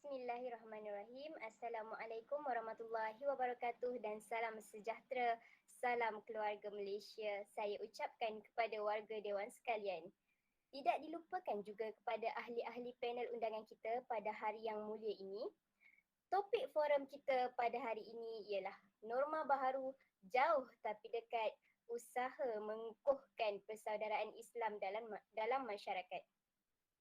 Bismillahirrahmanirrahim. Assalamualaikum warahmatullahi wabarakatuh dan salam sejahtera, salam keluarga Malaysia. Saya ucapkan kepada warga Dewan sekalian. Tidak dilupakan juga kepada ahli-ahli panel undangan kita pada hari yang mulia ini. Topik forum kita pada hari ini ialah norma baharu jauh tapi dekat, usaha mengukuhkan persaudaraan Islam dalam masyarakat.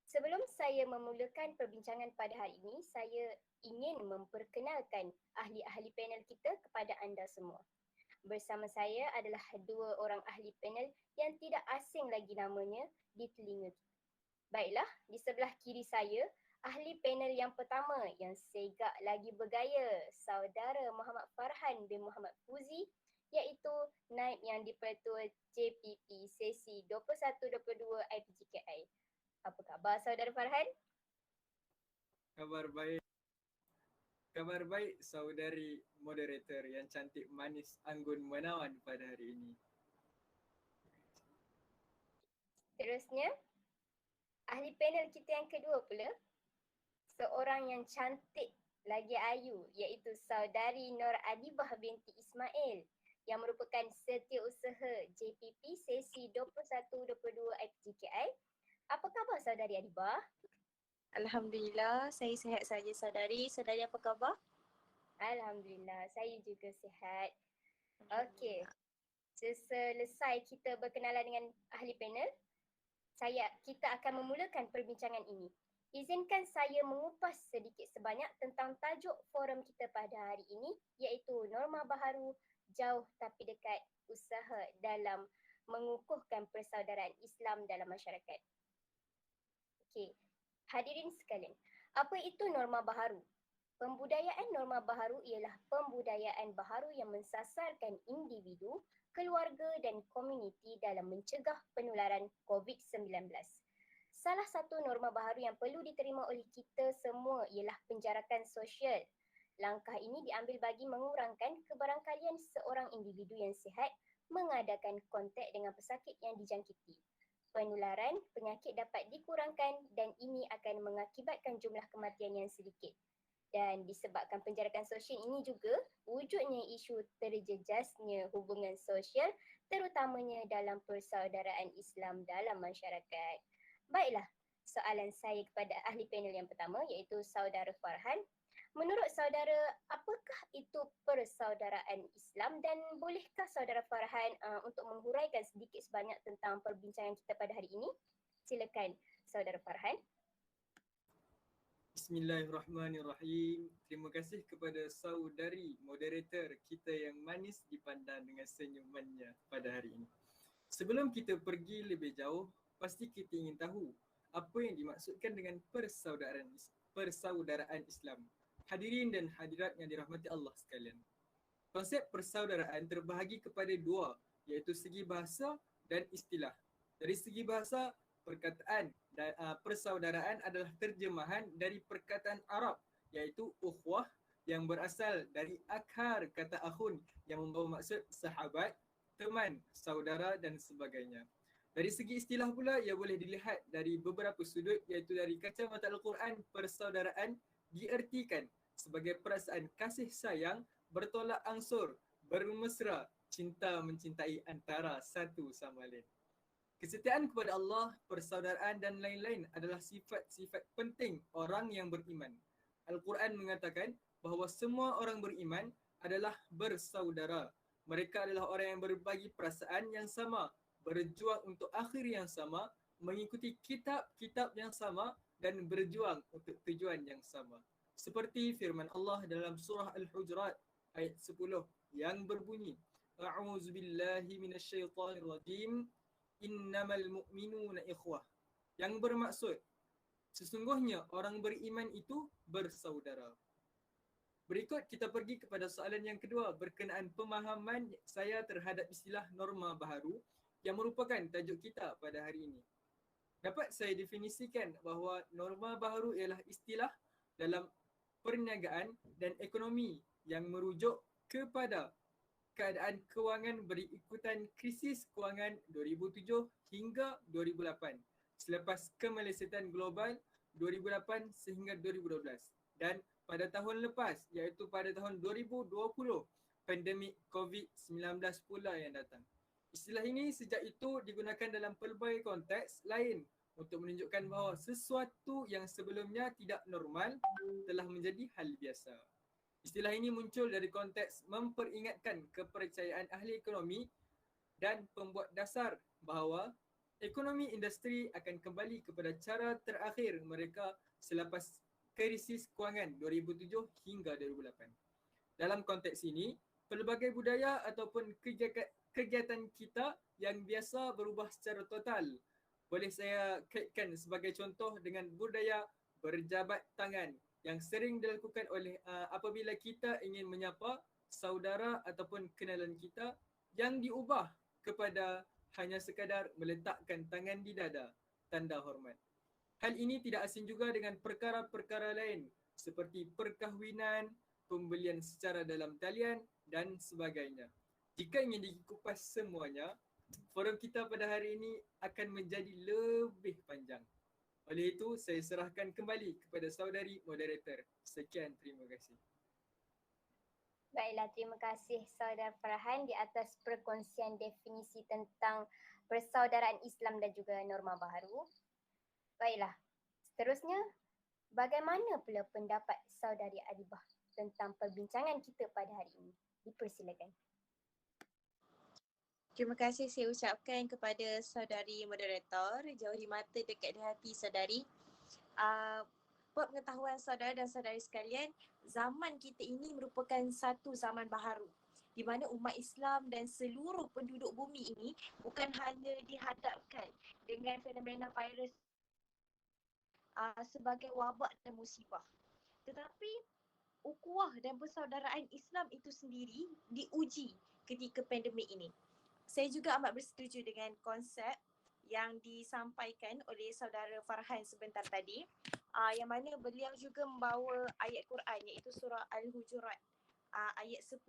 Sebelum saya memulakan perbincangan pada hari ini, saya ingin memperkenalkan ahli-ahli panel kita kepada anda semua. Bersama saya adalah dua orang ahli panel yang tidak asing lagi namanya di telinga kita. Baiklah, di sebelah kiri saya, ahli panel yang pertama yang segak lagi bergaya, saudara Muhammad Farhan bin Muhammad Fuzi, iaitu Naib yang di-Pertua JPP sesi 21-22 IPGKI. Apa khabar saudara Farhan? Kabar baik. Kabar baik saudari moderator yang cantik, manis, anggun, menawan pada hari ini. Terusnya, ahli panel kita yang kedua pula, seorang yang cantik lagi ayu, iaitu saudari Nur Adibah binti Ismail yang merupakan setiausaha JPP sesi 21-22 IPGKI. Apa khabar saudari Adibah? Alhamdulillah, saya sihat saja saudari. Saudari apa khabar? Alhamdulillah, saya juga sihat. Okey, selesai kita berkenalan dengan ahli panel, kita akan memulakan perbincangan ini. Izinkan saya mengupas sedikit sebanyak tentang tajuk forum kita pada hari ini, iaitu norma baharu jauh tapi dekat, usaha dalam mengukuhkan persaudaraan Islam dalam masyarakat. Okey, hadirin sekalian, apa itu norma baharu? Pembudayaan norma baharu ialah pembudayaan baharu yang mensasarkan individu, keluarga dan komuniti dalam mencegah penularan COVID-19. Salah satu norma baharu yang perlu diterima oleh kita semua ialah penjarakan sosial. Langkah ini diambil bagi mengurangkan kebarangkalian seorang individu yang sihat mengadakan kontak dengan pesakit yang dijangkiti. Penularan penyakit dapat dikurangkan dan ini akan mengakibatkan jumlah kematian yang sedikit. Dan disebabkan penjarakan sosial ini juga wujudnya isu terjejasnya hubungan sosial terutamanya dalam persaudaraan Islam dalam masyarakat. Baiklah, soalan saya kepada ahli panel yang pertama iaitu saudara Farhan. Menurut saudara, apakah itu persaudaraan Islam dan bolehkah saudara Farhan untuk menghuraikan sedikit sebanyak tentang perbincangan kita pada hari ini? Silakan saudara Farhan. Bismillahirrahmanirrahim. Terima kasih kepada saudari moderator kita yang manis dipandang dengan senyumannya pada hari ini. Sebelum kita pergi lebih jauh, pasti kita ingin tahu apa yang dimaksudkan dengan persaudaraan Islam. Hadirin dan hadirat yang dirahmati Allah sekalian. Konsep persaudaraan terbahagi kepada dua, iaitu segi bahasa dan istilah. Dari segi bahasa, perkataan persaudaraan adalah terjemahan dari perkataan Arab, iaitu ukhwah yang berasal dari akar kata akhun yang membawa maksud sahabat, teman, saudara dan sebagainya. Dari segi istilah pula, ia boleh dilihat dari beberapa sudut, iaitu dari kacamata Al-Quran, persaudaraan diartikan sebagai perasaan kasih sayang, bertolak ansur, bermesra, cinta mencintai antara satu sama lain. Kesetiaan kepada Allah, persaudaraan dan lain-lain adalah sifat-sifat penting orang yang beriman. Al-Quran mengatakan bahawa semua orang beriman adalah bersaudara. Mereka adalah orang yang berbagi perasaan yang sama, berjuang untuk akhir yang sama, mengikuti kitab-kitab yang sama dan berjuang untuk tujuan yang sama. Seperti firman Allah dalam surah Al-Hujurat ayat 10 yang berbunyi, A'udzubillahi minasyaitanirrajim, innamal mu'minuna ikhwah. Yang bermaksud, sesungguhnya orang beriman itu bersaudara. Berikut kita pergi kepada soalan yang kedua berkenaan pemahaman saya terhadap istilah norma baharu yang merupakan tajuk kita pada hari ini. Dapat saya definisikan bahawa norma baharu ialah istilah dalam perniagaan dan ekonomi yang merujuk kepada keadaan kewangan berikutan krisis kewangan 2007 hingga 2008 selepas kemelesetan global 2008 sehingga 2012. dan pada tahun lepas iaitu pada tahun 2020 pandemik COVID-19 pula yang datang. Istilah ini sejak itu digunakan dalam pelbagai konteks lain untuk menunjukkan bahawa sesuatu yang sebelumnya tidak normal telah menjadi hal biasa. Istilah ini muncul dari konteks memperingatkan kepercayaan ahli ekonomi dan pembuat dasar bahawa ekonomi industri akan kembali kepada cara terakhir mereka selepas krisis kewangan 2007 hingga 2008. Dalam konteks ini, pelbagai budaya ataupun kegiatan kita yang biasa berubah secara total. Boleh saya kaitkan sebagai contoh dengan budaya berjabat tangan yang sering dilakukan oleh apabila kita ingin menyapa saudara ataupun kenalan kita yang diubah kepada hanya sekadar meletakkan tangan di dada, tanda hormat. Hal ini tidak asing juga dengan perkara-perkara lain seperti perkahwinan, pembelian secara dalam talian dan sebagainya. Jika ingin dikupas semuanya, forum kita pada hari ini akan menjadi lebih panjang. Oleh itu, saya serahkan kembali kepada saudari moderator. Sekian, terima kasih. Baiklah, terima kasih Saudara Farhan di atas perkongsian definisi tentang persaudaraan Islam dan juga norma baharu. Baiklah, seterusnya, bagaimana pula pendapat Saudari Adibah tentang perbincangan kita pada hari ini? Dipersilakan. Terima kasih saya ucapkan kepada saudari moderator, jauhi mata dekat di hati saudari. Buat pengetahuan saudara dan saudari sekalian, zaman kita ini merupakan satu zaman baharu di mana umat Islam dan seluruh penduduk bumi ini bukan hanya dihadapkan dengan fenomena virus sebagai wabak dan musibah, tetapi ukhuwah dan persaudaraan Islam itu sendiri diuji ketika pandemik ini. Saya juga amat bersetuju dengan konsep yang disampaikan oleh saudara Farhan sebentar tadi, yang mana beliau juga membawa ayat Quran iaitu surah Al-Hujurat ayat 10.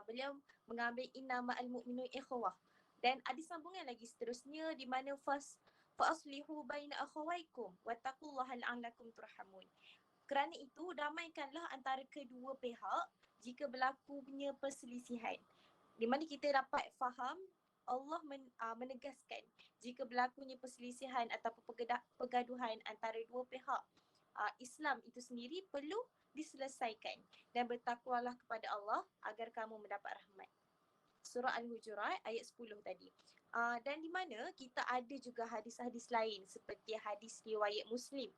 Beliau mengambil innamal mu'minun ikhwah, dan ada sambungan lagi seterusnya di mana fa'aslihu baina akhawaikum wattaqullaha la'allakum turhamun. Kerana itu damaikanlah antara kedua pihak jika berlakunya perselisihan. Di mana kita dapat faham Allah menegaskan jika berlakunya perselisihan atau pergaduhan antara dua pihak, Islam itu sendiri perlu diselesaikan dan bertakwalah kepada Allah agar kamu mendapat rahmat. Surah Al-Hujurat ayat 10 tadi. Dan di mana kita ada juga hadis-hadis lain seperti hadis riwayat Muslim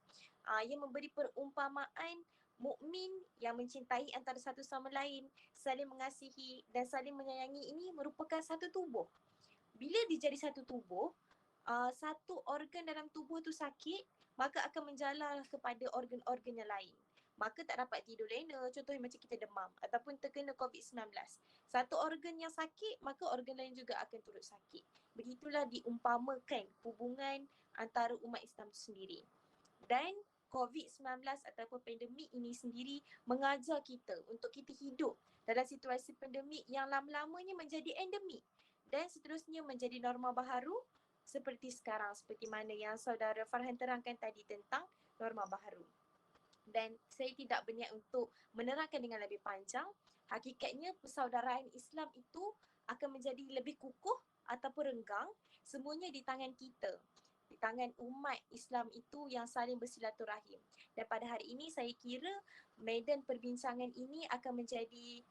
yang memberi perumpamaan mukmin yang mencintai antara satu sama lain, saling mengasihi dan saling menyayangi ini merupakan satu tubuh. Bila dia jadi satu tubuh, satu organ dalam tubuh tu sakit, maka akan menjalar kepada organ-organ yang lain. Maka tak dapat tidur lena, contohnya macam kita demam ataupun terkena COVID-19. Satu organ yang sakit, maka organ lain juga akan turut sakit. Begitulah diumpamakan hubungan antara umat Islam itu sendiri. Dan COVID-19 ataupun pandemik ini sendiri mengajar kita untuk kita hidup dalam situasi pandemik yang lama-lamanya menjadi endemik dan seterusnya menjadi norma baharu seperti sekarang, seperti mana yang saudara Farhan terangkan tadi tentang norma baharu. Dan saya tidak berniat untuk menerangkan dengan lebih panjang. Hakikatnya persaudaraan Islam itu akan menjadi lebih kukuh ataupun renggang, semuanya di tangan kita, di tangan umat Islam itu yang saling bersilaturahim. Dan pada hari ini saya kira medan perbincangan ini akan menjadi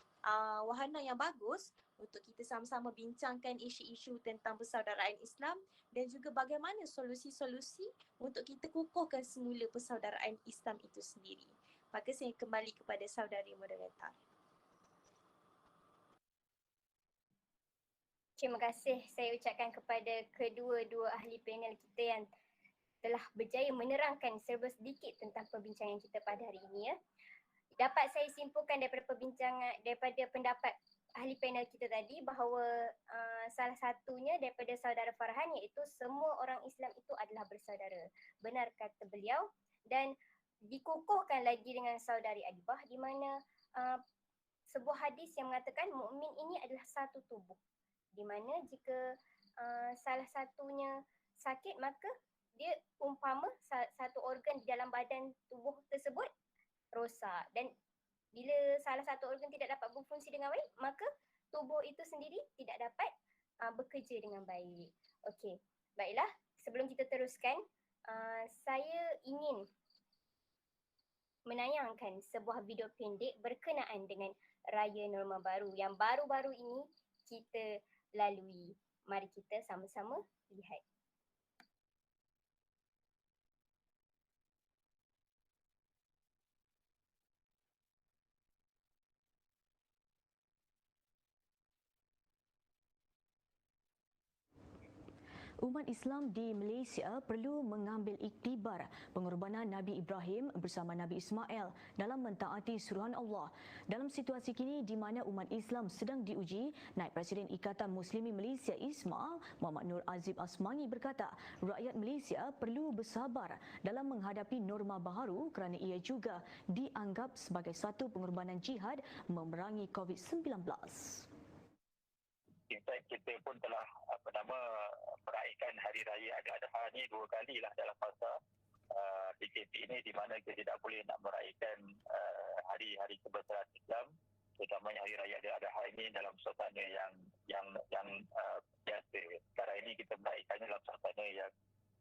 wahana yang bagus untuk kita sama-sama bincangkan isu-isu tentang persaudaraan Islam dan juga bagaimana solusi-solusi untuk kita kukuhkan semula persaudaraan Islam itu sendiri. Maka saya kembali kepada saudari moderator. Terima kasih saya ucapkan kepada kedua-dua ahli panel kita yang telah berjaya menerangkan serba sedikit tentang perbincangan kita pada hari ini ya. Dapat saya simpulkan daripada pendapat ahli panel kita tadi bahawa salah satunya daripada saudara Farhan iaitu semua orang Islam itu adalah bersaudara. Benar kata beliau, dan dikukuhkan lagi dengan saudari Adibah di mana sebuah hadis yang mengatakan mukmin ini adalah satu tubuh. Di mana jika salah satunya sakit maka dia umpama satu organ di dalam badan tubuh tersebut rosak, dan bila salah satu organ tidak dapat berfungsi dengan baik, maka tubuh itu sendiri tidak dapat bekerja dengan baik. Okey, baiklah, sebelum kita teruskan, saya ingin menayangkan sebuah video pendek berkenaan dengan Raya Norma Baru yang baru-baru ini kita lalui. Mari kita sama-sama lihat. Umat Islam di Malaysia perlu mengambil iktibar pengorbanan Nabi Ibrahim bersama Nabi Ismail dalam mentaati suruhan Allah. Dalam situasi kini di mana umat Islam sedang diuji, Naib Presiden Ikatan Muslimin Malaysia ISMA, Muhammad Nur Azib Asmangi berkata, rakyat Malaysia perlu bersabar dalam menghadapi norma baharu kerana ia juga dianggap sebagai satu pengorbanan jihad memerangi COVID-19. Kita pun telah meraihkan Hari Raya Adha ni 2 kali lah dalam masa PKP ini, di mana kita tidak boleh nak meraihkan hari-hari kebesaran Islam, terutamanya Hari Raya Adha ini dalam suasana yang biasa. Sekarang ini kita meraihkannya dalam suasana yang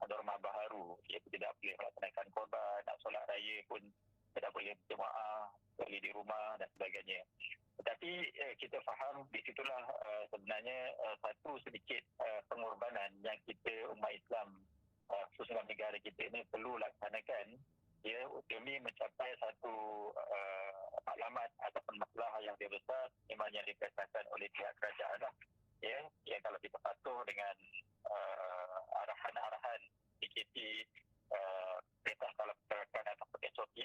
norma baharu, iaitu tidak boleh melaksanakan korban, nak solat raya pun tidak boleh berjemaah, boleh di rumah dan sebagainya. Tetapi kita faham di situlah sebenarnya satu sedikit pengorbanan yang kita umat Islam khususnya negara kita ini perlu laksanakan, ya, demi mencapai satu maklumat ataupun masalah yang lebih besar memang yang diperasakan oleh pihak kerajaan lah. Ya, kalau kita patuh dengan arahan-arahan PKP, perintah kalau pergerakan ataupun SOP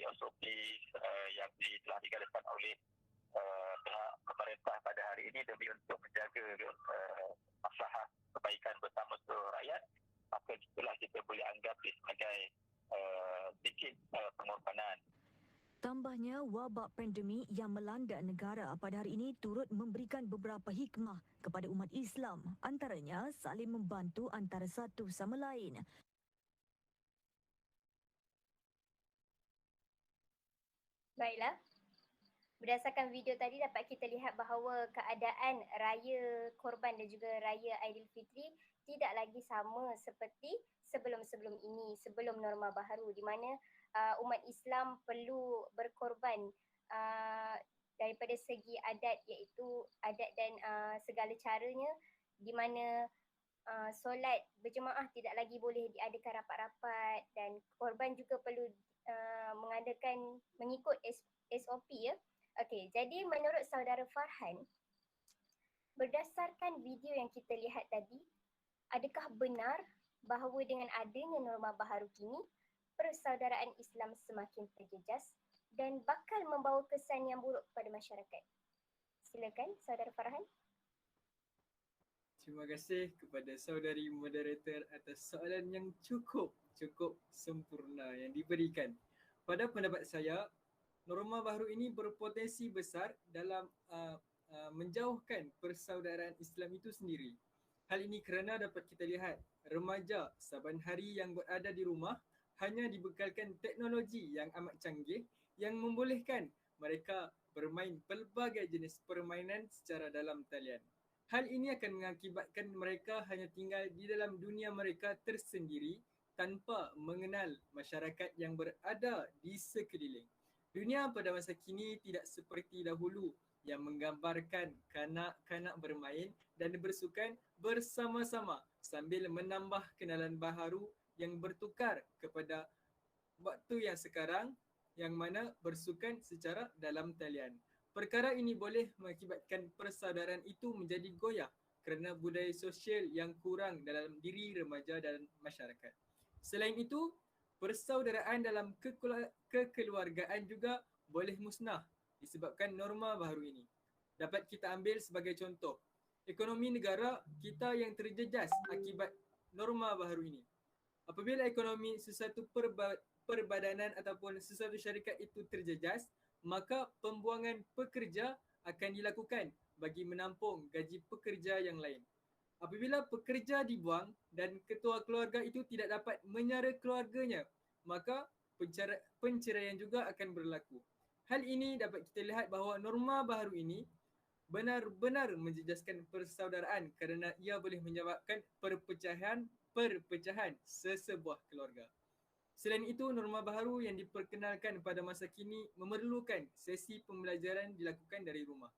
yang telah digariskan oleh pihak pemerintah pada hari ini demi untuk menjaga masalah kebaikan bersama seluruh rakyat, maka itulah kita boleh anggap sebagai sedikit pengorbanan. Tambahnya, wabak pandemik yang melanda negara pada hari ini turut memberikan beberapa hikmah kepada umat Islam, antaranya saling membantu antara satu sama lain. Baiklah, berdasarkan video tadi dapat kita lihat bahawa keadaan Raya Korban dan juga Raya Aidilfitri tidak lagi sama seperti sebelum-sebelum ini, sebelum norma baharu, di mana umat Islam perlu berkorban daripada segi adat, iaitu adat dan segala caranya, di mana solat berjemaah tidak lagi boleh diadakan rapat-rapat, dan korban juga perlu mengikut SOP, ya. Okey, jadi menurut saudara Farhan, berdasarkan video yang kita lihat tadi, adakah benar bahawa dengan adanya norma baharu kini, persaudaraan Islam semakin terjejas dan bakal membawa kesan yang buruk kepada masyarakat? Silakan saudara Farhan. Terima kasih kepada saudari moderator atas soalan yang cukup sempurna yang diberikan. Pada pendapat saya, norma baharu ini berpotensi besar dalam menjauhkan persaudaraan Islam itu sendiri. Hal ini kerana dapat kita lihat remaja saban hari yang berada di rumah hanya dibekalkan teknologi yang amat canggih yang membolehkan mereka bermain pelbagai jenis permainan secara dalam talian. Hal ini akan mengakibatkan mereka hanya tinggal di dalam dunia mereka tersendiri tanpa mengenal masyarakat yang berada di sekeliling. Dunia pada masa kini tidak seperti dahulu yang menggambarkan kanak-kanak bermain dan bersukan bersama-sama sambil menambah kenalan baharu yang bertukar kepada waktu yang sekarang, yang mana bersukan secara dalam talian. Perkara ini boleh mengakibatkan persaudaraan itu menjadi goyah kerana budaya sosial yang kurang dalam diri remaja dan masyarakat. Selain itu, persaudaraan dalam kekeluargaan juga boleh musnah disebabkan norma baharu ini. Dapat kita ambil sebagai contoh, ekonomi negara kita yang terjejas akibat norma baharu ini. Apabila ekonomi sesuatu perbadanan ataupun sesuatu syarikat itu terjejas, maka pembuangan pekerja akan dilakukan bagi menampung gaji pekerja yang lain. Apabila pekerja dibuang dan ketua keluarga itu tidak dapat menyara keluarganya, maka penceraian juga akan berlaku. Hal ini dapat kita lihat bahawa norma baharu ini benar-benar menjejaskan persaudaraan kerana ia boleh menyebabkan perpecahan sesebuah keluarga. Selain itu, norma baharu yang diperkenalkan pada masa kini memerlukan sesi pembelajaran dilakukan dari rumah.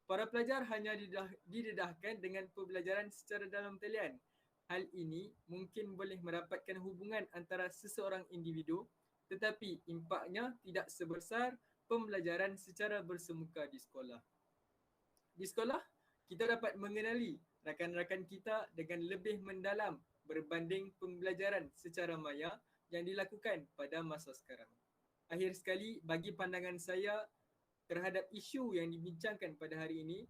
Para pelajar hanya didedahkan dengan pembelajaran secara dalam talian. Hal ini mungkin boleh merapatkan hubungan antara seseorang individu, tetapi impaknya tidak sebesar pembelajaran secara bersemuka di sekolah. Di sekolah, kita dapat mengenali rakan-rakan kita dengan lebih mendalam berbanding pembelajaran secara maya yang dilakukan pada masa sekarang. Akhir sekali, bagi pandangan saya terhadap isu yang dibincangkan pada hari ini,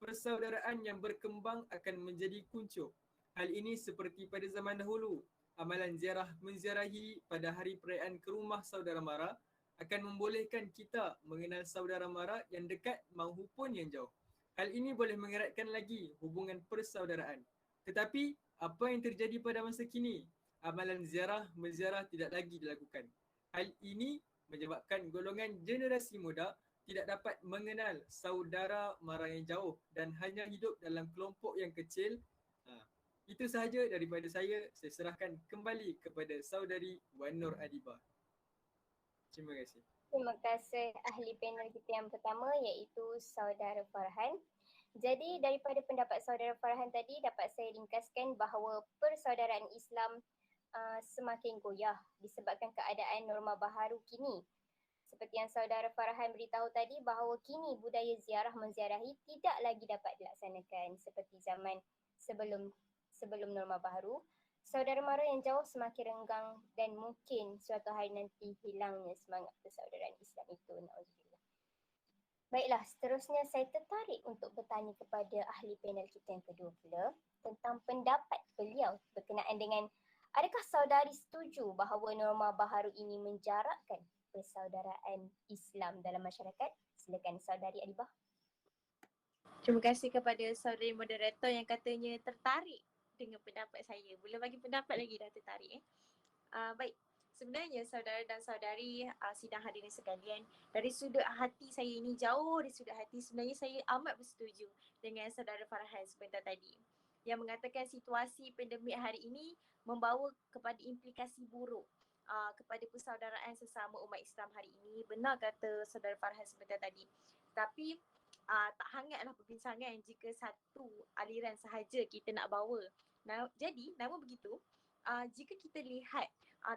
persaudaraan yang berkembang akan menjadi kuncup. Hal ini seperti pada zaman dahulu, amalan menziarahi pada hari perayaan ke rumah saudara mara akan membolehkan kita mengenal saudara mara yang dekat maupun yang jauh. Hal ini boleh mengeratkan lagi hubungan persaudaraan. Tetapi, apa yang terjadi pada masa kini? Amalan menziarah tidak lagi dilakukan. Hal ini menyebabkan golongan generasi muda tidak dapat mengenal saudara mara yang jauh dan hanya hidup dalam kelompok yang kecil. Itu sahaja daripada saya. Saya serahkan kembali kepada saudari Wan Nur Adibah. Terima kasih. Terima kasih ahli panel kita yang pertama iaitu Saudara Farhan. Jadi daripada pendapat Saudara Farhan tadi dapat saya ringkaskan bahawa persaudaraan Islam semakin goyah disebabkan keadaan norma baharu kini. Seperti yang Saudara Farhan beritahu tadi bahawa kini budaya menziarahi tidak lagi dapat dilaksanakan seperti zaman sebelum norma baharu. Saudara mara yang jauh semakin renggang dan mungkin suatu hari nanti hilangnya semangat persaudaraan Islam itu. Na'udzubillah. Baiklah, seterusnya saya tertarik untuk bertanya kepada ahli panel kita yang kedua pula tentang pendapat beliau berkenaan dengan adakah saudari setuju bahawa norma baharu ini menjarakkan persaudaraan Islam dalam masyarakat? Silakan Saudari Adibah. Terima kasih kepada saudari moderator yang katanya tertarik dengan pendapat saya. Belum bagi pendapat lagi dah tertarik. Baik, sebenarnya saudara dan saudari sidang hadirin sekalian, dari sudut hati saya ini, jauh dari sudut hati, sebenarnya saya amat bersetuju dengan saudara Farhan sebentar tadi yang mengatakan situasi pandemik hari ini membawa kepada implikasi buruk kepada persaudaraan sesama umat Islam hari ini. Benar kata saudara Farhan sebentar tadi. Tapi tak hangatlah perbincangan jika satu aliran sahaja kita nak bawa. Jadi, namun begitu, jika kita lihat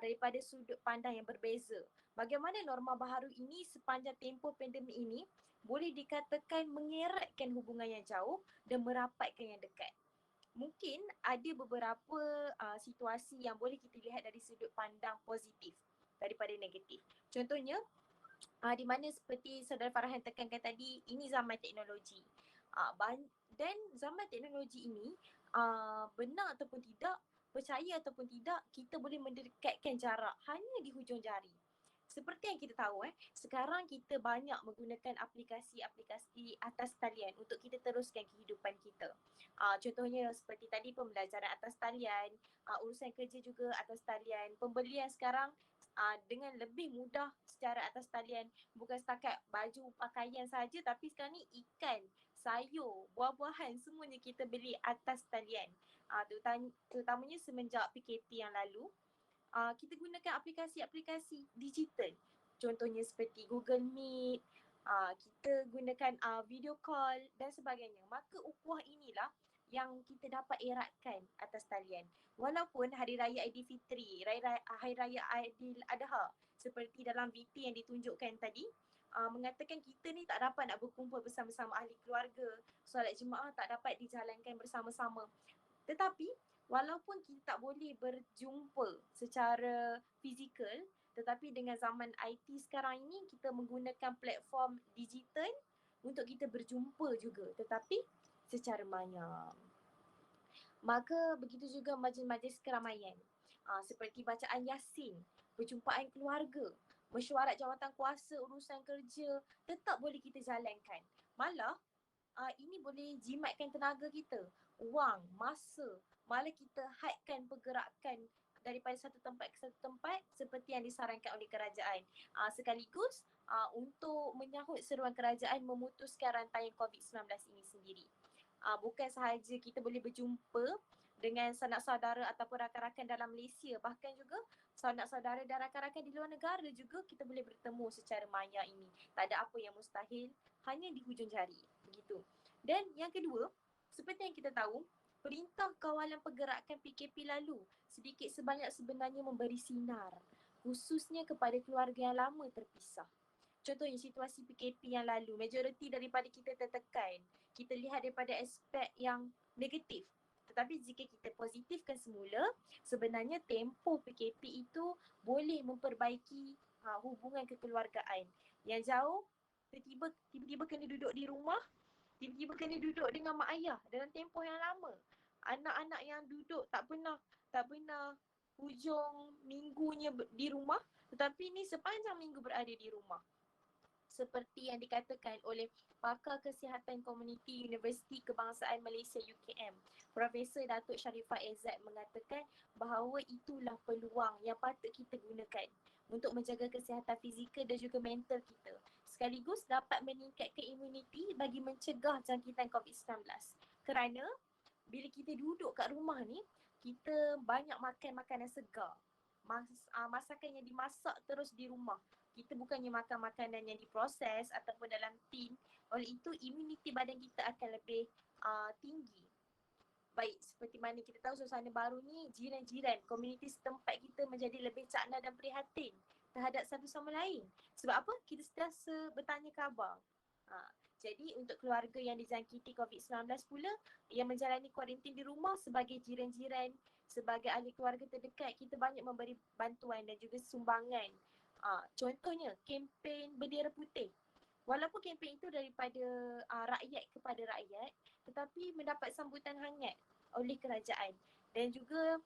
daripada sudut pandang yang berbeza, bagaimana norma baharu ini sepanjang tempoh pandemik ini boleh dikatakan mengeratkan hubungan yang jauh dan merapatkan yang dekat. Mungkin ada beberapa situasi yang boleh kita lihat dari sudut pandang positif daripada negatif. Contohnya, di mana seperti saudara Farhan tekankan tadi, ini zaman teknologi. Dan zaman teknologi ini, benar ataupun tidak, percaya ataupun tidak, kita boleh mendekatkan jarak hanya di hujung jari. Seperti yang kita tahu, sekarang kita banyak menggunakan aplikasi-aplikasi atas talian untuk kita teruskan kehidupan kita. Contohnya seperti tadi pembelajaran atas talian, urusan kerja juga atas talian, pembelian sekarang dengan lebih mudah secara atas talian, bukan setakat baju pakaian saja, tapi sekarang ni ikan, sayur, buah-buahan semuanya kita beli atas talian. Terutamanya semenjak PKP yang lalu, kita gunakan aplikasi-aplikasi digital. Contohnya seperti Google Meet, kita gunakan video call dan sebagainya. Maka ukhuwah inilah yang kita dapat eratkan atas talian. Walaupun Hari Raya Aidilfitri, Hari Raya Aidiladha seperti dalam VT yang ditunjukkan tadi, mengatakan kita ni tak dapat nak berkumpul bersama-sama ahli keluarga, solat jemaah tak dapat dijalankan bersama-sama. Tetapi walaupun kita tak boleh berjumpa secara fizikal, tetapi dengan zaman IT sekarang ini kita menggunakan platform digital untuk kita berjumpa juga, tetapi secara maya. Maka begitu juga majlis-majlis keramaian, seperti bacaan Yasin, perjumpaan keluarga, mesyuarat jawatan kuasa, urusan kerja, tetap boleh kita jalankan. Malah ini boleh jimatkan tenaga kita wang, masa. Malah kita hadkan pergerakan daripada satu tempat ke satu tempat seperti yang disarankan oleh kerajaan. Sekaligus untuk menyahut seruan kerajaan memutuskan rantaian COVID-19 ini sendiri. Bukan sahaja kita boleh berjumpa dengan sanak saudara ataupun rakan-rakan dalam Malaysia, bahkan juga sanak saudara dan rakan-rakan di luar negara juga kita boleh bertemu secara maya ini. Tak ada apa yang mustahil, hanya di hujung jari. Begitu. Dan yang kedua, seperti yang kita tahu, Perintah Kawalan Pergerakan PKP lalu sedikit sebanyak sebenarnya memberi sinar, khususnya kepada keluarga yang lama terpisah. Contohnya situasi PKP yang lalu, majoriti daripada kita tertekan. Kita lihat daripada aspek yang negatif. Tetapi jika kita positifkan semula, sebenarnya tempoh PKP itu boleh memperbaiki hubungan kekeluargaan. Yang jauh, tiba-tiba kena duduk di rumah, tiba-tiba kena duduk dengan mak ayah dalam tempoh yang lama. Anak-anak yang duduk tak pernah hujung minggunya di rumah, tetapi ni sepanjang minggu berada di rumah. Seperti yang dikatakan oleh pakar kesihatan komuniti Universiti Kebangsaan Malaysia UKM, Profesor Datuk Sharifah Ezzat mengatakan bahawa itulah peluang yang patut kita gunakan untuk menjaga kesihatan fizikal dan juga mental kita. Sekaligus dapat meningkatkan imuniti bagi mencegah jangkitan COVID-19. Kerana bila kita duduk kat rumah ni, kita banyak makan makanan segar. Masakan yang dimasak terus di rumah. Kita bukannya makan makanan yang diproses ataupun dalam tin. Oleh itu, imuniti badan kita akan lebih tinggi. Baik, seperti mana kita tahu suasana baru ni, jiran-jiran, komuniti setempat kita menjadi lebih cakna dan prihatin terhadap satu sama lain. Sebab apa? Kita sentiasa bertanya khabar. Jadi untuk keluarga yang dijangkiti COVID-19 pula, yang menjalani kuarantin di rumah sebagai jiran-jiran, sebagai ahli keluarga terdekat, kita banyak memberi bantuan dan juga sumbangan. Contohnya, kempen Bendera Putih. Walaupun kempen itu daripada rakyat kepada rakyat, tetapi mendapat sambutan hangat oleh kerajaan. Dan juga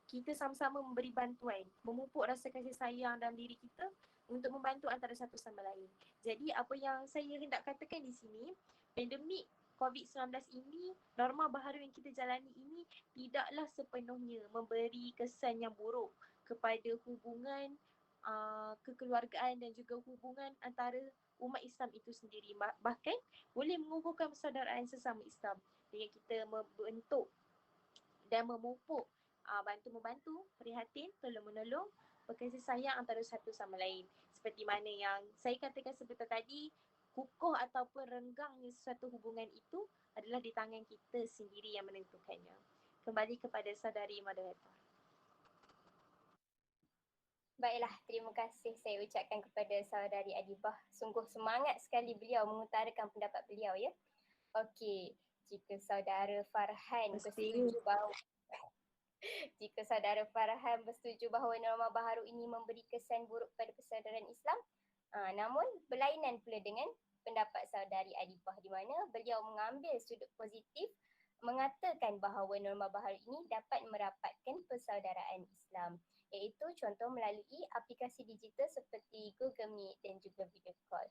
kita sama-sama memberi bantuan, memupuk rasa kasih sayang dalam diri kita untuk membantu antara satu sama lain. Jadi apa yang saya hendak katakan di sini, pandemik COVID-19 ini, norma baharu yang kita jalani ini tidaklah sepenuhnya memberi kesan yang buruk kepada hubungan kekeluargaan dan juga hubungan antara umat Islam itu sendiri. Bahkan boleh mengukuhkan persaudaraan sesama Islam dengan kita membentuk dan memupuk bantu-membantu, prihatin, tolong-menolong, berkasih sayang antara satu sama lain. Seperti mana yang saya katakan sebentar tadi, kukuh ataupun renggangnya sesuatu hubungan itu adalah di tangan kita sendiri yang menentukannya. Kembali kepada saudari moderator. Baiklah, terima kasih saya ucapkan kepada saudari Adibah. Sungguh semangat sekali beliau mengutarakan pendapat beliau, ya. Okey, jika saudara Farhan bersetuju bahawa norma baharu ini memberi kesan buruk pada persaudaraan Islam, namun berlainan pula dengan pendapat saudari Adibah di mana beliau mengambil sudut positif mengatakan bahawa norma baharu ini dapat merapatkan persaudaraan Islam, iaitu contoh melalui aplikasi digital seperti Google Meet dan juga video call.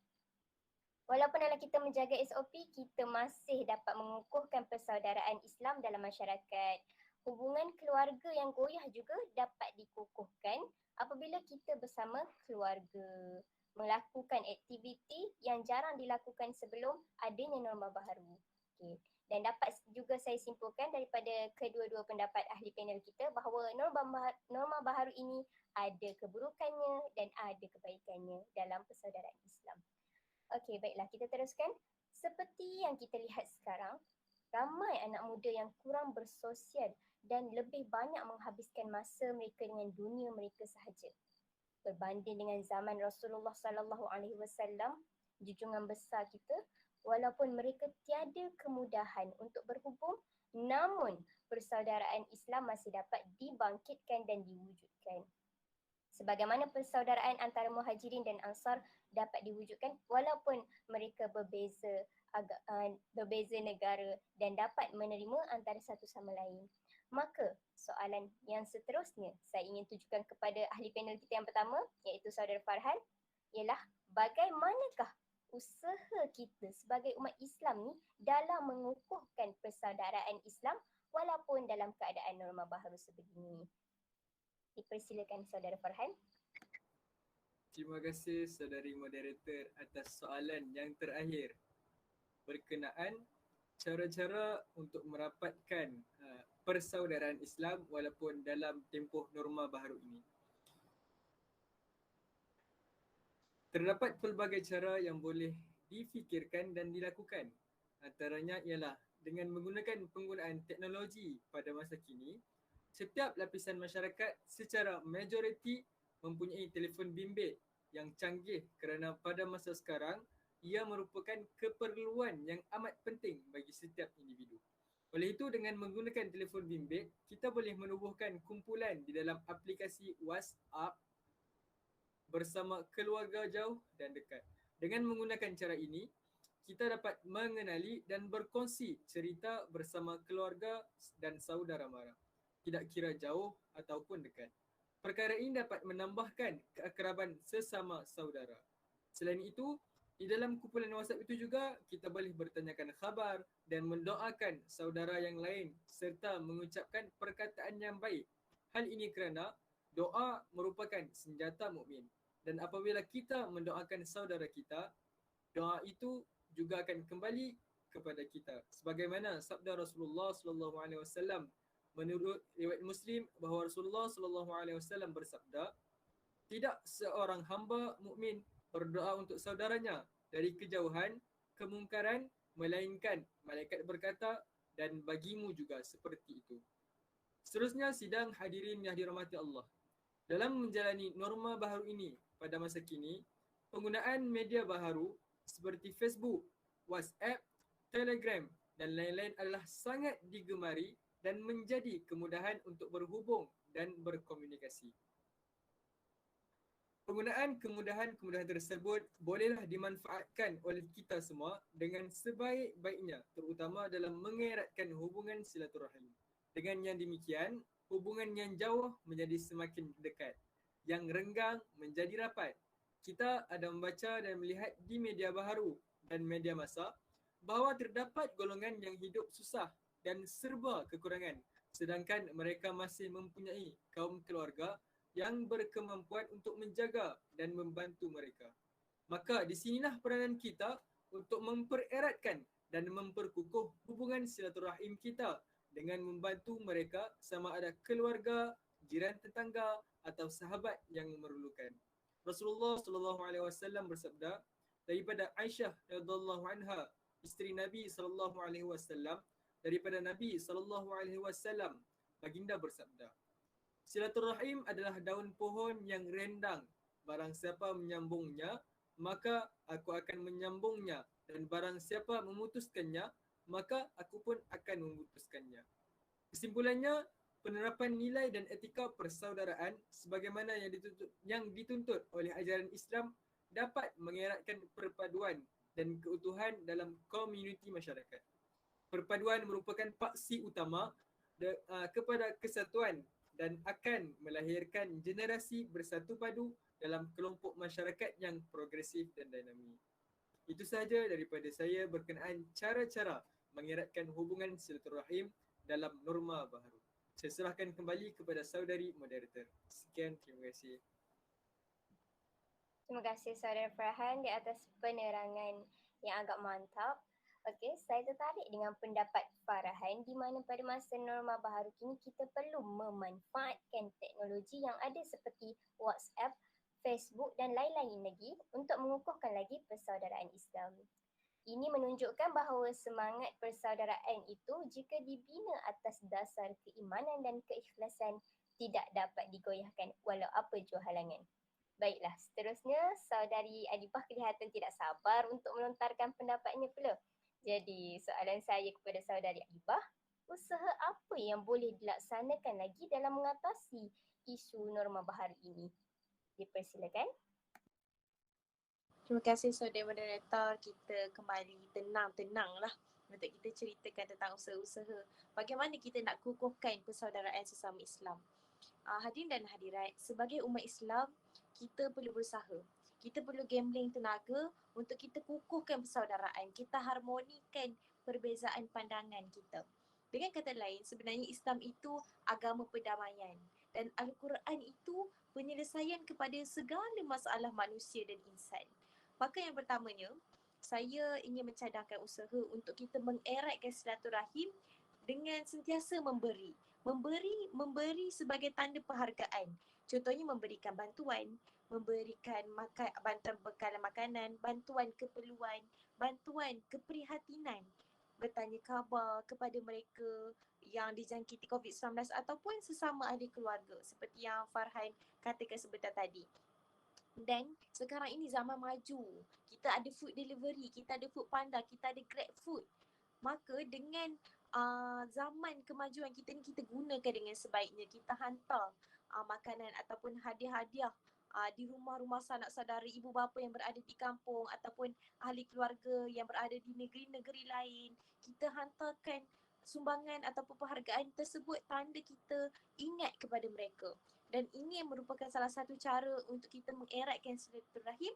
Walaupun dalam kita menjaga SOP, kita masih dapat mengukuhkan persaudaraan Islam dalam masyarakat. Hubungan keluarga yang goyah juga dapat dikukuhkan apabila kita bersama keluarga melakukan aktiviti yang jarang dilakukan sebelum adanya norma baharu. Okay. Dan dapat juga saya simpulkan daripada kedua-dua pendapat ahli panel kita bahawa norma baharu ini ada keburukannya dan ada kebaikannya dalam persaudaraan Islam. Okey, baiklah, kita teruskan. Seperti yang kita lihat sekarang, ramai anak muda yang kurang bersosial dan lebih banyak menghabiskan masa mereka dengan dunia mereka sahaja. Berbanding dengan zaman Rasulullah SAW, junjungan besar kita, walaupun mereka tiada kemudahan untuk berhubung, namun persaudaraan Islam masih dapat dibangkitkan dan diwujudkan. Sebagaimana persaudaraan antara Muhajirin dan Ansar dapat diwujudkan walaupun mereka berbeza negara dan dapat menerima antara satu sama lain. Maka soalan yang seterusnya saya ingin tujukan kepada ahli panel kita yang pertama, iaitu saudara Farhan, ialah bagaimanakah usaha kita sebagai umat Islam ni dalam mengukuhkan persaudaraan Islam walaupun dalam keadaan norma baharu sebegini? Dipersilakan Saudara Farhan. Terima kasih saudari moderator atas soalan yang terakhir berkenaan cara-cara untuk merapatkan persaudaraan Islam walaupun dalam tempoh norma baharu ini. Terdapat pelbagai cara yang boleh difikirkan dan dilakukan. Antaranya ialah dengan menggunakan penggunaan teknologi pada masa kini, setiap lapisan masyarakat secara majoriti mempunyai telefon bimbit yang canggih kerana pada masa sekarang ia merupakan keperluan yang amat penting bagi setiap individu. Oleh itu, dengan menggunakan telefon bimbit, kita boleh menubuhkan kumpulan di dalam aplikasi WhatsApp bersama keluarga jauh dan dekat. Dengan menggunakan cara ini, kita dapat mengenali dan berkongsi cerita bersama keluarga dan saudara mara, tidak kira jauh ataupun dekat. Perkara ini dapat menambahkan keakraban sesama saudara. Selain itu, di dalam kumpulan WhatsApp itu juga kita boleh bertanyakan khabar dan mendoakan saudara yang lain serta mengucapkan perkataan yang baik. Hal ini kerana doa merupakan senjata mukmin. Dan apabila kita mendoakan saudara kita, doa itu juga akan kembali kepada kita. Sebagaimana sabda Rasulullah sallallahu alaihi wasallam menurut riwayat Muslim bahawa Rasulullah sallallahu alaihi wasallam bersabda, tidak seorang hamba mukmin berdoa untuk saudaranya dari kejauhan, kemungkaran, melainkan malaikat berkata, dan bagimu juga seperti itu. Seterusnya, sidang hadirin yang dirahmati Allah. Dalam menjalani norma baharu ini pada masa kini, penggunaan media baharu seperti Facebook, WhatsApp, Telegram dan lain-lain adalah sangat digemari dan menjadi kemudahan untuk berhubung dan berkomunikasi. Penggunaan kemudahan-kemudahan tersebut bolehlah dimanfaatkan oleh kita semua dengan sebaik-baiknya, terutama dalam mengeratkan hubungan silaturahim. Dengan yang demikian, hubungan yang jauh menjadi semakin dekat, yang renggang menjadi rapat. Kita ada membaca dan melihat di media baharu dan media massa bahawa terdapat golongan yang hidup susah dan serba kekurangan, sedangkan mereka masih mempunyai kaum keluarga yang berkemampuan untuk menjaga dan membantu mereka. Maka di sinilah peranan kita untuk mempereratkan dan memperkukuh hubungan silaturahim kita dengan membantu mereka sama ada keluarga, jiran tetangga atau sahabat yang memerlukan. Rasulullah sallallahu alaihi wasallam bersabda daripada Aisyah radhiyallahu anha, isteri Nabi sallallahu alaihi wasallam, daripada Nabi sallallahu alaihi wasallam, baginda bersabda, silaturahim adalah daun pohon yang rendang. Barang siapa menyambungnya, maka aku akan menyambungnya, dan barang siapa memutuskannya, maka aku pun akan memutuskannya. Kesimpulannya, penerapan nilai dan etika persaudaraan sebagaimana yang dituntut oleh ajaran Islam dapat mengeratkan perpaduan dan keutuhan dalam komuniti masyarakat. Perpaduan merupakan paksi utama kepada kesatuan dan akan melahirkan generasi bersatu padu dalam kelompok masyarakat yang progresif dan dinamis. Itu sahaja daripada saya berkenaan cara-cara mengeratkan hubungan silaturahim dalam norma baharu. Saya serahkan kembali kepada saudari moderator. Sekian, terima kasih. Terima kasih Saudara Farhan di atas penerangan yang agak mantap. Okey, saya tertarik dengan pendapat Farhan di mana pada masa norma baharu kini kita perlu memanfaatkan teknologi yang ada seperti WhatsApp, Facebook dan lain-lain lagi untuk mengukuhkan lagi persaudaraan Islam. Ini menunjukkan bahawa semangat persaudaraan itu jika dibina atas dasar keimanan dan keikhlasan tidak dapat digoyahkan walau apa jua halangan. Baiklah, seterusnya Saudari Adibah kelihatan tidak sabar untuk melontarkan pendapatnya pula. Jadi soalan saya kepada Saudari Adibah, usaha apa yang boleh dilaksanakan lagi dalam mengatasi isu norma baharu ini? Dipersilakan. Terima kasih saudara moderator. Kita kembali tenang-tenanglah untuk kita ceritakan tentang usaha-usaha bagaimana kita nak kukuhkan persaudaraan sesama Islam. Hadirin dan hadirat, sebagai umat Islam, kita perlu berusaha. Kita perlu gambling tenaga untuk kita kukuhkan persaudaraan. Kita harmonikan perbezaan pandangan kita. Dengan kata lain, sebenarnya Islam itu agama perdamaian. Dan Al-Quran itu penyelesaian kepada segala masalah manusia dan insan. Maka yang pertamanya, saya ingin mencadangkan usaha untuk kita mengeratkan silaturahim dengan sentiasa memberi. Memberi sebagai tanda penghargaan. Contohnya memberikan bantuan, memberikan bantuan bekalan makanan, bantuan keperluan, bantuan keprihatinan, bertanya khabar kepada mereka yang dijangkiti COVID-19 ataupun sesama ahli keluarga seperti yang Farhan katakan sebentar tadi. Dan sekarang ini zaman maju, kita ada food delivery, kita ada food panda, kita ada Grab food. Maka dengan zaman kemajuan kita ni, kita gunakan dengan sebaiknya. Kita hantar makanan ataupun hadiah-hadiah di rumah-rumah sanak saudara ibu bapa yang berada di kampung ataupun ahli keluarga yang berada di negeri-negeri lain. Kita hantarkan sumbangan ataupun penghargaan tersebut, tanda kita ingat kepada mereka. Dan ini yang merupakan salah satu cara untuk kita mengeratkan silaturahim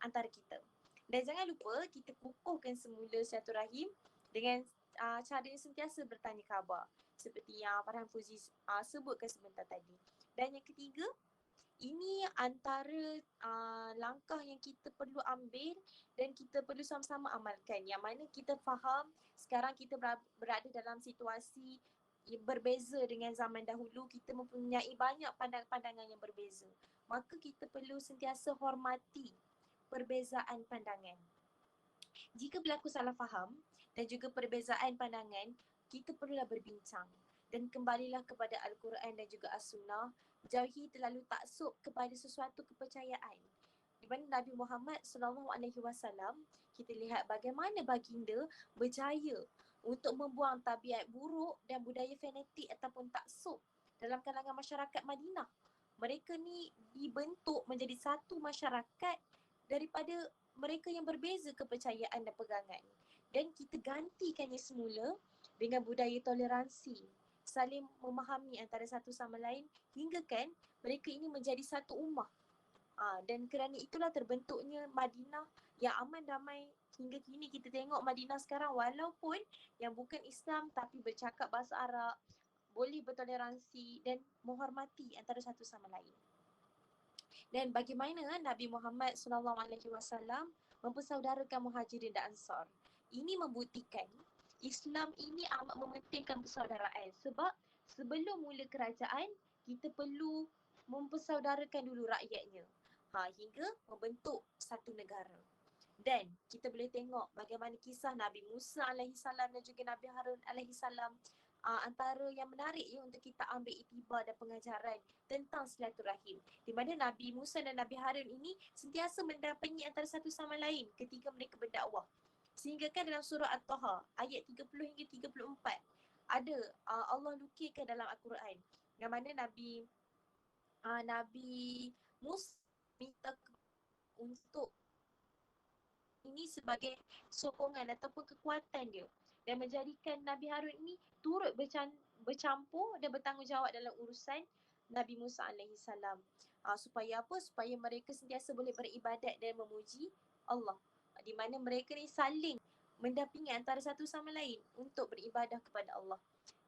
antara kita. Dan jangan lupa kita kukuhkan semula silaturahim dengan cara yang sentiasa bertanya khabar seperti yang Farhan Fuzi sebutkan sebentar tadi. Dan yang ketiga, ini antara langkah yang kita perlu ambil dan kita perlu sama-sama amalkan. Yang mana kita faham sekarang kita berada dalam situasi berbeza dengan zaman dahulu. Kita mempunyai banyak pandangan yang berbeza. Maka kita perlu sentiasa hormati perbezaan pandangan. Jika berlaku salah faham dan juga perbezaan pandangan, kita perlulah berbincang. Dan kembalilah kepada Al-Quran dan juga As-Sunnah. Jauhi terlalu taksub kepada sesuatu kepercayaan. Di mana Nabi Muhammad SAW, kita lihat bagaimana baginda berjaya untuk membuang tabiat buruk dan budaya fanatik ataupun taksub dalam kalangan masyarakat Madinah. Mereka ni dibentuk menjadi satu masyarakat daripada mereka yang berbeza kepercayaan dan pegangan. Dan kita gantikannya semula dengan budaya toleransi, saling memahami antara satu sama lain hinggakan mereka ini menjadi satu ummah. Dan kerana itulah terbentuknya Madinah yang aman damai. Hingga kini kita tengok Madinah sekarang walaupun yang bukan Islam tapi bercakap bahasa Arab, boleh bertoleransi dan menghormati antara satu sama lain. Dan bagaimana Nabi Muhammad SAW mempersaudarakan Muhajirin dan Ansar. Ini membuktikan Islam ini amat mementingkan persaudaraan, sebab sebelum mula kerajaan kita perlu mempersaudarakan dulu rakyatnya hingga membentuk satu negara. Dan kita boleh tengok bagaimana kisah Nabi Musa alaihissalam dan juga Nabi Harun alaihissalam, antara yang menarik untuk kita ambil iktibar dan pengajaran tentang silaturahim, di mana Nabi Musa dan Nabi Harun ini sentiasa mendampingi antara satu sama lain ketika mereka berdakwah. Sehingga kan dalam surah At-Taha ayat 30 hingga 34 ada Allah lukirkan dalam Al-Quran yang mana Nabi Musa minta untuk ini sebagai sokongan ataupun kekuatan dia dan menjadikan Nabi Harun ini turut bercampur dan bertanggungjawab dalam urusan Nabi Musa alaihissalam. Supaya apa? Supaya mereka sentiasa boleh beribadat dan memuji Allah, di mana mereka ni saling mendampingi antara satu sama lain untuk beribadah kepada Allah.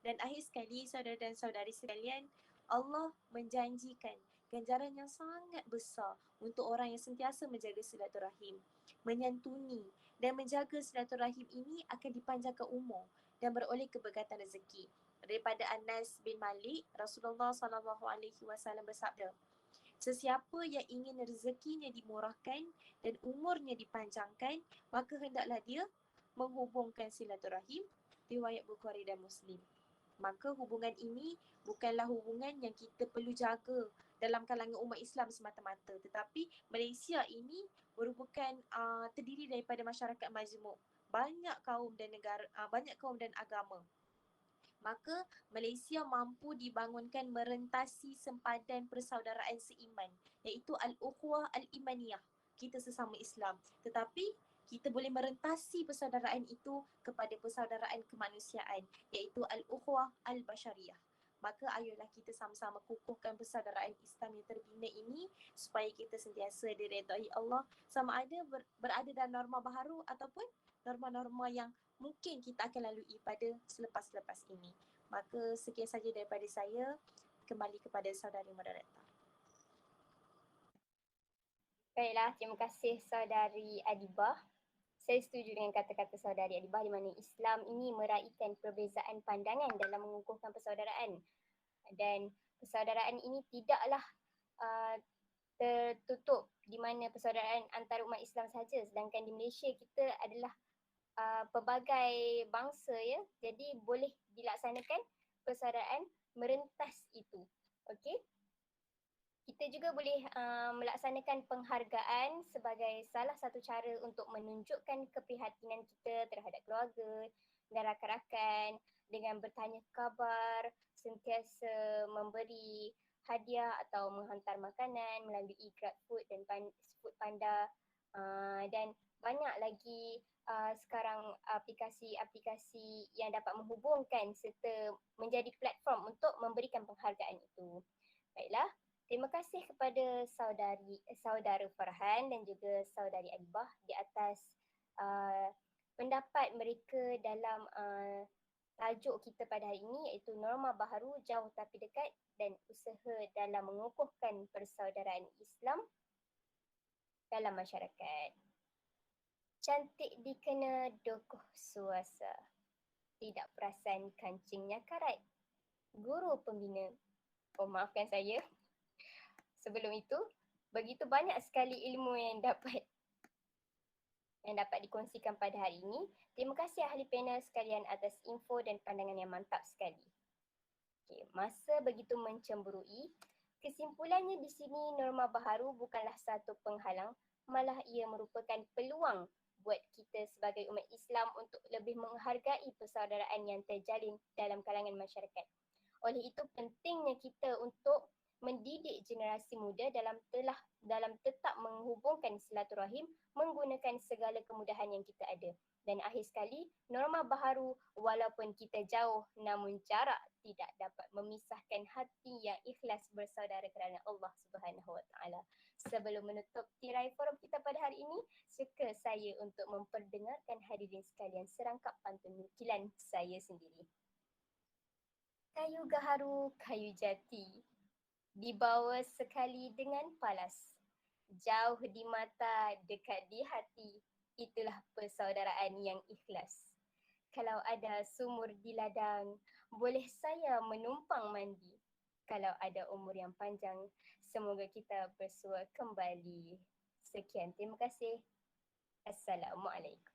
Dan akhir sekali, saudara dan saudari sekalian, Allah menjanjikan ganjaran yang sangat besar untuk orang yang sentiasa menjaga silaturahim, menyantuni dan menjaga silaturahim ini akan dipanjangkan umur dan beroleh keberkatan rezeki. Daripada Anas bin Malik, Rasulullah SAW bersabda, sesiapa yang ingin rezekinya dimurahkan dan umurnya dipanjangkan, maka hendaklah dia menghubungkan silaturahim. Riwayat Bukhari dan Muslim. Maka hubungan ini bukanlah hubungan yang kita perlu jaga dalam kalangan umat Islam semata-mata, tetapi Malaysia ini merupakan terdiri daripada masyarakat majmuk, banyak kaum dan agama. Maka Malaysia mampu dibangunkan merentasi sempadan persaudaraan seiman, iaitu al-ukhuwah al-imaniyah, kita sesama Islam. Tetapi kita boleh merentasi persaudaraan itu kepada persaudaraan kemanusiaan, iaitu al-ukhuwah al-bashariyah. Maka ayolah kita sama-sama kukuhkan persaudaraan Islam yang terbina ini supaya kita sentiasa diredai Allah, sama ada berada dalam norma baharu ataupun norma-norma yang mungkin kita akan lalui pada selepas-lepas ini. Maka sekian saja daripada saya. Kembali kepada saudari moderator. Baiklah, terima kasih saudari Adibah. Saya setuju dengan kata-kata saudari Adibah di mana Islam ini meraihkan perbezaan pandangan dalam mengukuhkan persaudaraan. Dan persaudaraan ini tidaklah tertutup di mana persaudaraan antara umat Islam sahaja, sedangkan di Malaysia kita adalah pelbagai bangsa ya. Jadi boleh dilaksanakan persaudaraan merentas itu. Okey. Kita juga boleh melaksanakan penghargaan sebagai salah satu cara untuk menunjukkan keprihatinan kita terhadap keluarga dan rakan-rakan dengan bertanya khabar, sentiasa memberi hadiah atau menghantar makanan melalui GrabFood dan Foodpanda, dan banyak lagi sekarang aplikasi-aplikasi yang dapat menghubungkan serta menjadi platform untuk memberikan penghargaan itu. Baiklah. Terima kasih kepada saudara Farhan dan juga saudari Adibah di atas pendapat mereka dalam tajuk kita pada hari ini, iaitu norma baharu jauh tapi dekat dan usaha dalam mengukuhkan persaudaraan Islam dalam masyarakat. Cantik dikena dokoh suasa, tidak perasan kancingnya karat. Guru pembina. Oh, maafkan saya. Sebelum itu, begitu banyak sekali ilmu yang dapat dikongsikan pada hari ini. Terima kasih ahli panel sekalian atas info dan pandangan yang mantap sekali. Okay, masa begitu mencemburui, kesimpulannya di sini norma baharu bukanlah satu penghalang, malah ia merupakan peluang buat kita sebagai umat Islam untuk lebih menghargai persaudaraan yang terjalin dalam kalangan masyarakat. Oleh itu pentingnya kita untuk mendidik generasi muda dalam tetap menghubungkan silaturahim menggunakan segala kemudahan yang kita ada. Dan akhir sekali, norma baharu walaupun kita jauh namun jarak tidak dapat memisahkan hati yang ikhlas bersaudara kerana Allah Subhanahu Wa Taala. Sebelum menutup tirai forum kita pada hari ini, suka saya untuk memperdengarkan hadirin sekalian serangkap pantun nukilan saya sendiri. Kayu gaharu, kayu jati, dibawa sekali dengan palas, jauh di mata, dekat di hati, itulah persaudaraan yang ikhlas. Kalau ada sumur di ladang, boleh saya menumpang mandi. Kalau ada umur yang panjang, semoga kita bersua kembali. Sekian, terima kasih. Assalamualaikum.